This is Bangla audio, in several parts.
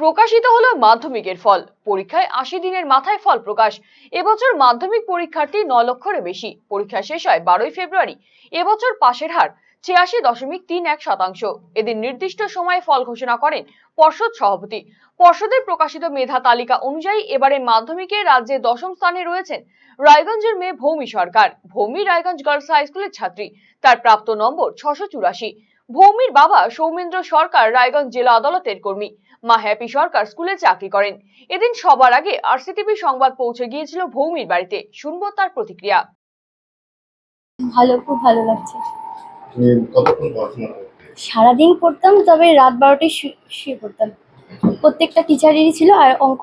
প্রকাশিত হলো মাধ্যমিকের ফল। পরীক্ষায় ৮০ দিনের মাথায় ফল প্রকাশ। এবছর মাধ্যমিক পরীক্ষার্থী ৯ লক্ষের বেশি। পরীক্ষা শেষ হয় ১২ই ফেব্রুয়ারি। এবছর পাশের হার ৮৬.৩১%। এদিন নির্দিষ্ট সময়ে ফল ঘোষণা করেন পর্ষদ সভাপতি। পর্ষদের প্রকাশিত মেধা তালিকা অনুযায়ী এবারে মাধ্যমিকে রাজ্যে ১০ম স্থানে রয়েছেন রায়গঞ্জের মেয়ে ভৌমি সরকার। ভৌমি রায়গঞ্জ গার্লস হাই স্কুলের ছাত্রী। তার প্রাপ্ত নম্বর ৬৮৪। ভৌমির বাবা সৌমেন্দ্র সরকার রায়গঞ্জ জেলা আদালতের কর্মী। মা হ্যাপি সরকার স্কুলে চাকরি করেন। এদিন সবার আগে আরসিটিভি সংবাদ পৌঁছে গিয়েছিল ভৌমির বাড়িতে। শুনবো তার প্রতিক্রিয়া। খুব ভালো লাগছে। কতক্ষণ পড়াশোনা করতে? সারাদিন পড়তাম, তবে রাত 12টায় শুয়ে পড়তাম। প্রত্যেকটা টিচারেরই ছিল, আর অঙ্ক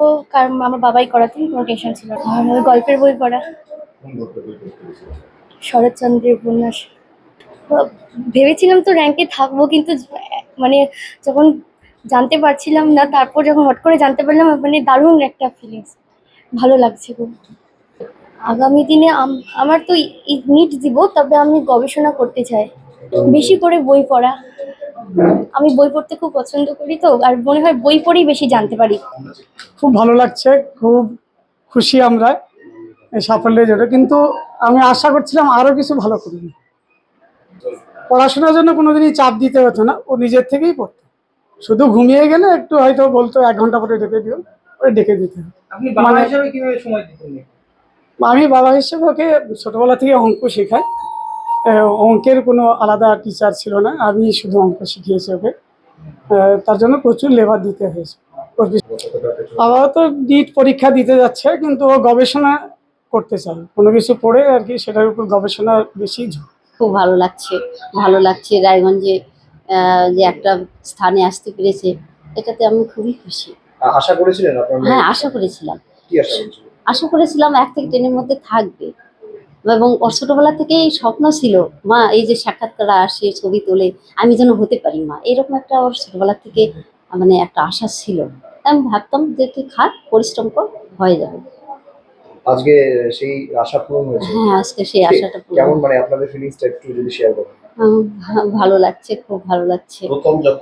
আমার বাবাই করাতেন, কোনো টেনশন ছিল না। আর গল্পের বই পড়া, কোন গল্পের বই পড়তে গেছিলেন? শরৎচন্দ্রের উপন্যাস। ভেবেছিলাম তো র্যাঙ্কে থাকবো, কিন্তু মানে যখন জানতে পারছিলাম না, তারপর যখন হট করে জানতে পারলাম, মানে দারুণ একটা ফিলিংস, ভালো লাগছে খুব। আগামী দিনে আমার তো নিট দিব, তবে আমি গবেষণা করতে চাই। বেশি করে বই পড়া, আমি বই পড়তে খুব পছন্দ করি, তো আর মনে হয় বই পড়েই বেশি জানতে পারি। খুব ভালো লাগছে, খুব খুশি আমরা এই সাফল্যের জন্য। কিন্তু আমি আশা করছিলাম আরো কিছু ভালো করবে। পড়াশোনার জন্য কোনোদিনই চাপ দিতে হতো না, ও নিজের থেকেই পড়তো। শুধু ঘুমিয়ে গেলে একটু হয়তো বলতো 1 ঘন্টা পরে ডেকে দিও, ওই ডেকে দিতে হতো। আপনি বাবা হিসেবে কিভাবে সময় দিতেন? আমি বাবা হিসেবে ওকে ছোটবেলা থেকে অঙ্ক শেখাই। অঙ্কের কোনো আলাদা টিচার ছিল না, আমি শুধু অঙ্ক শিখিয়েছি ওকে। তার জন্য প্রচুর লেবার দিতে হয়েছে। আপাতত নিট পরীক্ষা দিতে যাচ্ছে, কিন্তু ও গবেষণা করতে চায়, কোনো কিছু পড়ে আর কি, সেটার উপর গবেষণা বেশি ঝোঁক। খুব ভালো লাগছে রায়গঞ্জে যে একটা স্থানে আসতে পেরেছে, এটাতে আমি খুবই খুশি। আশা করেছিলেন আপনারা? হ্যাঁ, আশা করেছিলাম। কি আশা করেছিলেন? আশা করেছিলাম 1 থেকে 10-এর মধ্যে থাকবে, এবং ওর ছোটবেলা থেকেই স্বপ্ন ছিল, মা এই যে সাক্ষাৎকার আসে, ছবি তোলে, আমি যেন হতে পারি মা, এরকম একটা ওর ছোটবেলা থেকে মানে একটা আশা ছিল। আমি ভাবতাম যে তুই খাট, পরিশ্রম কর, হয়ে যাবে। আজকে সেই আশা পূরণ হয়েছে। হ্যাঁ, আজকে সেই আশাটা পূরণ। কেমন, মানে আপনাদের ফিলিংসটা একটু যদি শেয়ার করেন। ভালো লাগছে, খুব ভালো লাগছে। প্রথম যখন